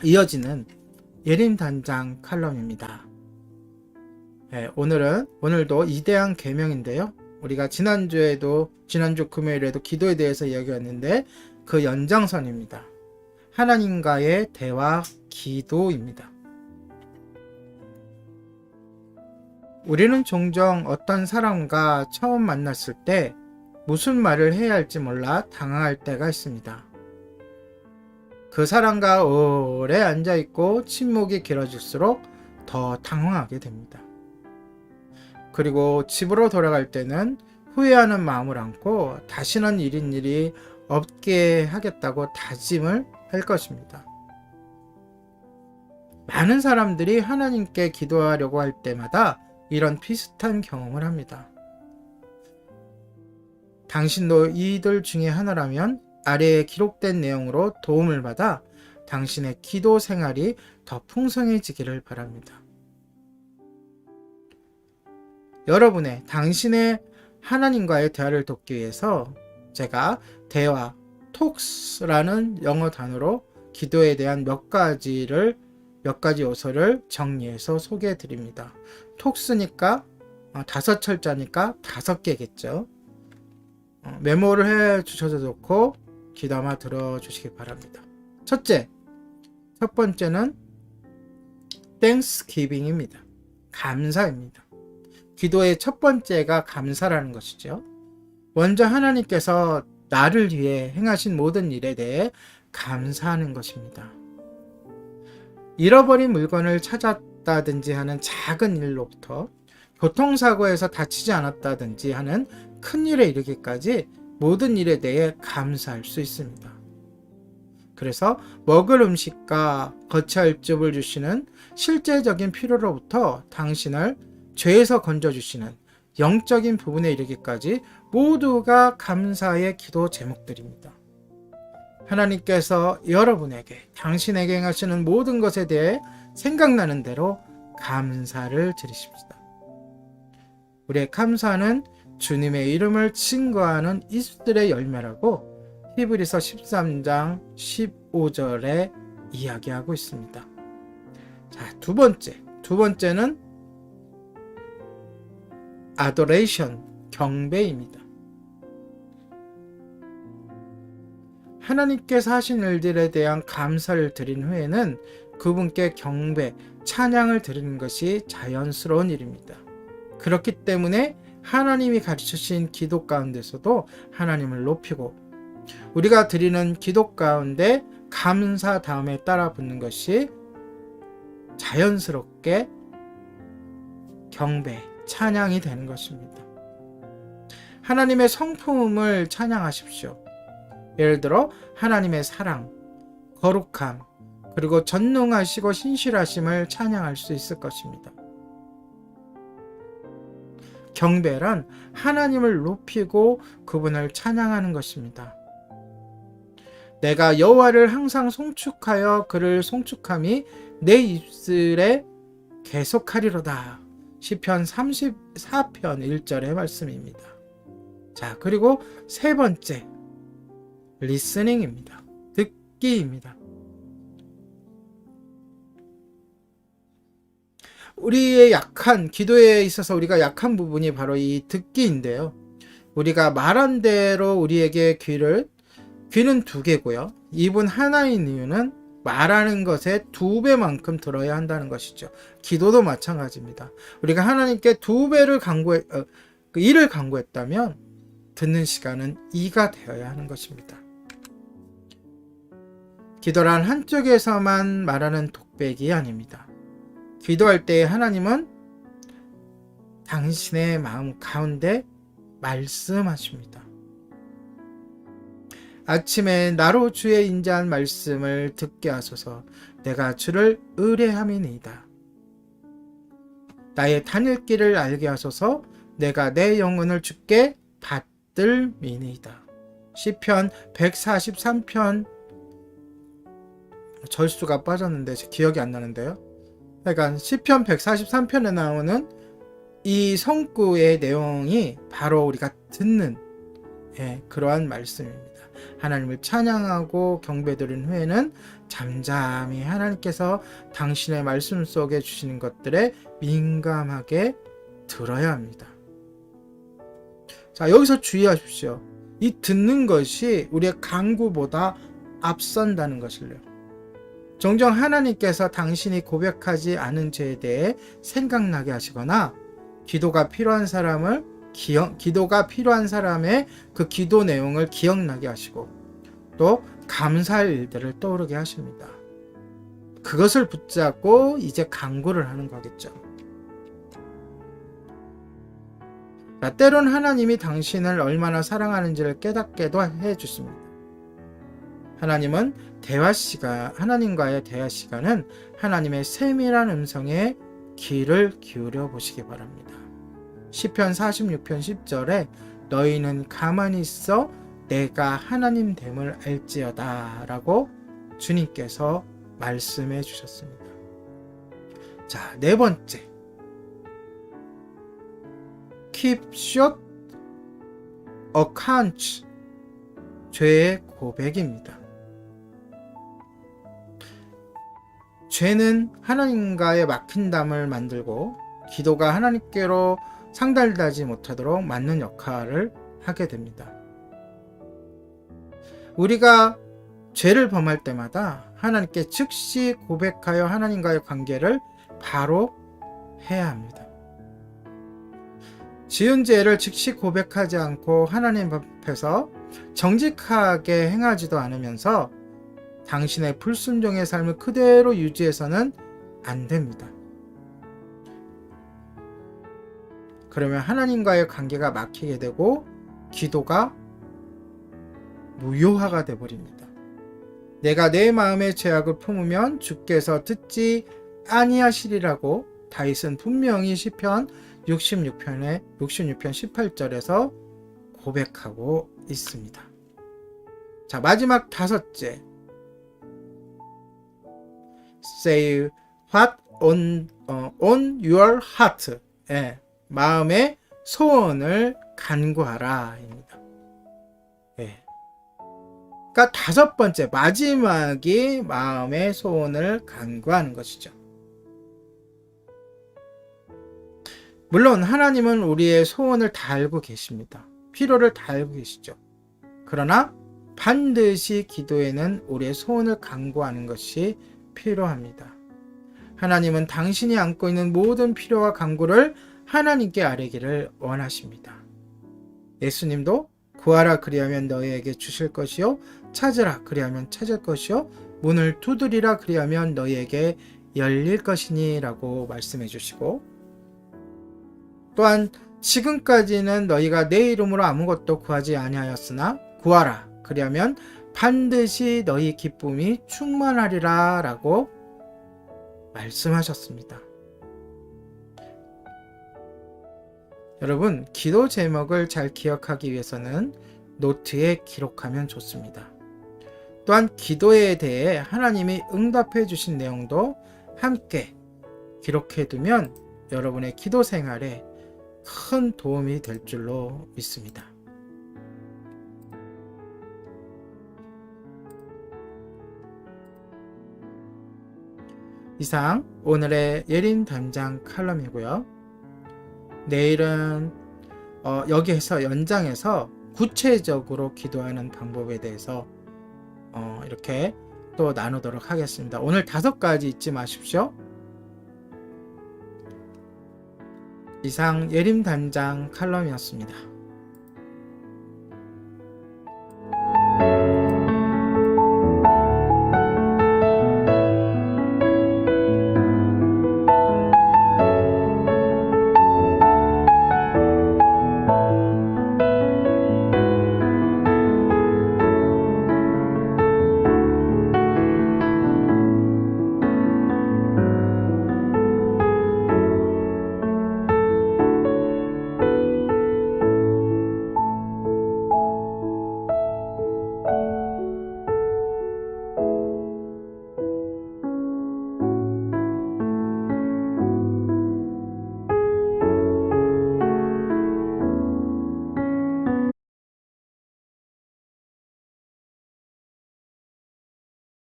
이어지는 예림 단장 칼럼입니다. 네, 오늘도 이대한 계명인데요. 우리가 지난주 금요일에도 기도에 대해서 이야기했는데 그 연장선입니다. 하나님과의 대화 기도입니다. 우리는 종종 어떤 사람과 처음 만났을 때 무슨 말을 해야 할지 몰라 당황할 때가 있습니다. 그 사람과 오래 앉아있고 침묵이 길어질수록 더 당황하게 됩니다. 그리고 집으로 돌아갈 때는 후회하는 마음을 안고 다시는 이런 일이 없게 하겠다고 다짐을 할 것입니다. 많은 사람들이 하나님께 기도하려고 할 때마다 이런 비슷한 경험을 합니다. 당신도 이들 중에 하나라면 아래에 기록된 내용으로 도움을 받아 당신의 기도 생활이 더 풍성해지기를 바랍니다. 당신의 하나님과의 대화를 돕기 위해서 제가 대화, 톡스라는 영어 단어로 기도에 대한 몇 가지 요소를 정리해서 소개해 드립니다. 톡스니까 5철자니까 5개겠죠. 메모를 해 주셔도 좋고 귀담아 들어주시기 바랍니다. 첫 번째는 Thanksgiving입니다. 감사입니다. 기도의 첫 번째가 감사라는 것이죠. 먼저 하나님께서 나를 위해 행하신 모든 일에 대해 감사하는 것입니다. 잃어버린 물건을 찾았다든지 하는 작은 일로부터 교통사고에서 다치지 않았다든지 하는 큰 일에 이르기까지 모든 일에 대해 감사할 수 있습니다. 그래서 먹을 음식과 거처할 집을 주시는 실제적인 필요로부터 당신을 죄에서 건져주시는 영적인 부분에 이르기까지 모두가 감사의 기도 제목들입니다. 하나님께서 여러분에게 당신에게 행하시는 모든 것에 대해 생각나는 대로 감사를 드리십시다. 우리의 감사는 주님의 이름을 증거하는 이슬의 열매라고 히브리서 13장 15절에 이야기하고 있습니다. 자, 두 번째는 adoration, 경배입니다. 하나님께서 하신 일들에 대한 감사를 드린 후에는 그분께 경배, 찬양을 드리는 것이 자연스러운 일입니다. 그렇기 때문에 하나님이 가르치신 기도 가운데서도 하나님을 높이고 우리가 드리는 기도 가운데 감사 다음에 따라 붙는 것이 자연스럽게 경배, 찬양이 되는 것입니다. 하나님의 성품을 찬양하십시오. 예를 들어 하나님의 사랑, 거룩함, 그리고 전능하시고 신실하심을 찬양할 수 있을 것입니다. 경배란 하나님을 높이고 그분을 찬양하는 것입니다. 내가 여호와를 항상 송축하여 그를 송축함이 내 입술에 계속하리로다. 시편 34편 1절의 말씀입니다. 자, 그리고 세 번째, 리스닝입니다. 듣기입니다. 우리의 기도에 있어서 우리가 약한 부분이 바로 이 듣기인데요. 우리가 말한 대로 우리에게 귀는 2개고요. 입은 하나인 이유는 말하는 것에 2배만큼 들어야 한다는 것이죠. 기도도 마찬가지입니다. 우리가 하나님께 2배를 일을 강구했다면 듣는 시간은 2가 되어야 하는 것입니다. 기도란 한쪽에서만 말하는 독백이 아닙니다. 기도할 때 하나님은 당신의 마음 가운데 말씀하십니다. 아침에 나로 주의 인자한 말씀을 듣게 하소서. 내가 주를 의뢰함이니이다. 나의 다닐 길을 알게 하소서. 내가 내 영혼을 주께 받들미니이다. 시편 143편 절수가 빠졌는데 기억이 안 나는데요. 그러니까 시편 143편에 나오는 이 성구의 내용이 바로 우리가 듣는 그러한 말씀입니다. 하나님을 찬양하고 경배드린 후에는 잠잠히 하나님께서 당신의 말씀 속에 주시는 것들에 민감하게 들어야 합니다. 자, 여기서 주의하십시오. 이 듣는 것이 우리의 간구보다 앞선다는 것을요. 종종 하나님께서 당신이 고백하지 않은 죄에 대해 생각나게 하시거나 기도가 필요한 사람의 그 기도 내용을 기억나게 하시고 또 감사할 일들을 떠오르게 하십니다. 그것을 붙잡고 이제 간구를 하는 거겠죠. 때론 하나님이 당신을 얼마나 사랑하는지를 깨닫게도 해주십니다. 하나님과의 대화 시간은 하나님의 세밀한 음성에 귀를 기울여 보시기 바랍니다. 시편 46편 10절에 너희는 가만히 있어 내가 하나님 됨을 알지어다 라고 주님께서 말씀해 주셨습니다. 자, 네 번째, keep short accounts, 죄의 고백입니다. 죄는 하나님과의 막힌 담을 만들고 기도가 하나님께로 상달되지 못하도록 막는 역할을 하게 됩니다. 우리가 죄를 범할 때마다 하나님께 즉시 고백하여 하나님과의 관계를 바로 해야 합니다. 지은 죄를 즉시 고백하지 않고 하나님 앞에서 정직하게 행하지도 않으면서 당신의 불순종의 삶을 그대로 유지해서는 안 됩니다. 그러면 하나님과의 관계가 막히게 되고 기도가 무효화가 되어버립니다. 내가 내 마음의 죄악을 품으면 주께서 듣지 아니하시리라고 다윗은 분명히 시편 66편 18절에서 고백하고 있습니다. 자, 마지막 다섯째, say what on your heart. 마음의 소원을 간구하라 입니다. 그러니까 다섯 번째, 마지막이 마음의 소원을 간구하는 것이죠. 물론 하나님은 우리의 소원을 다 알고 계십니다. 필요를 다 알고 계시죠. 그러나 반드시 기도에는 우리의 소원을 간구하는 것이 필요합니다. 하나님은 당신이 안고 있는 모든 필요와 간구를 하나님께 아뢰기를 원하십니다. 예수님도 구하라 그리하면 너희에게 주실 것이요 찾으라 그리하면 찾을 것이요 문을 두드리라 그리하면 너희에게 열릴 것이니 라고 말씀해 주시고, 또한 지금까지는 너희가 내 이름으로 아무것도 구하지 아니하였으나 구하라 그리하면 반드시 너희 기쁨이 충만하리라 라고 말씀하셨습니다. 여러분, 기도 제목을 잘 기억하기 위해서는 노트에 기록하면 좋습니다. 또한 기도에 대해 하나님이 응답해 주신 내용도 함께 기록해 두면 여러분의 기도 생활에 큰 도움이 될 줄로 믿습니다. 이상 오늘의 예린 담장 칼럼이고요. 내일은 여기에서 연장해서 구체적으로 기도하는 방법에 대해서 이렇게 또 나누도록 하겠습니다. 오늘 5가지 잊지 마십시오. 이상 예림 담장 칼럼이었습니다.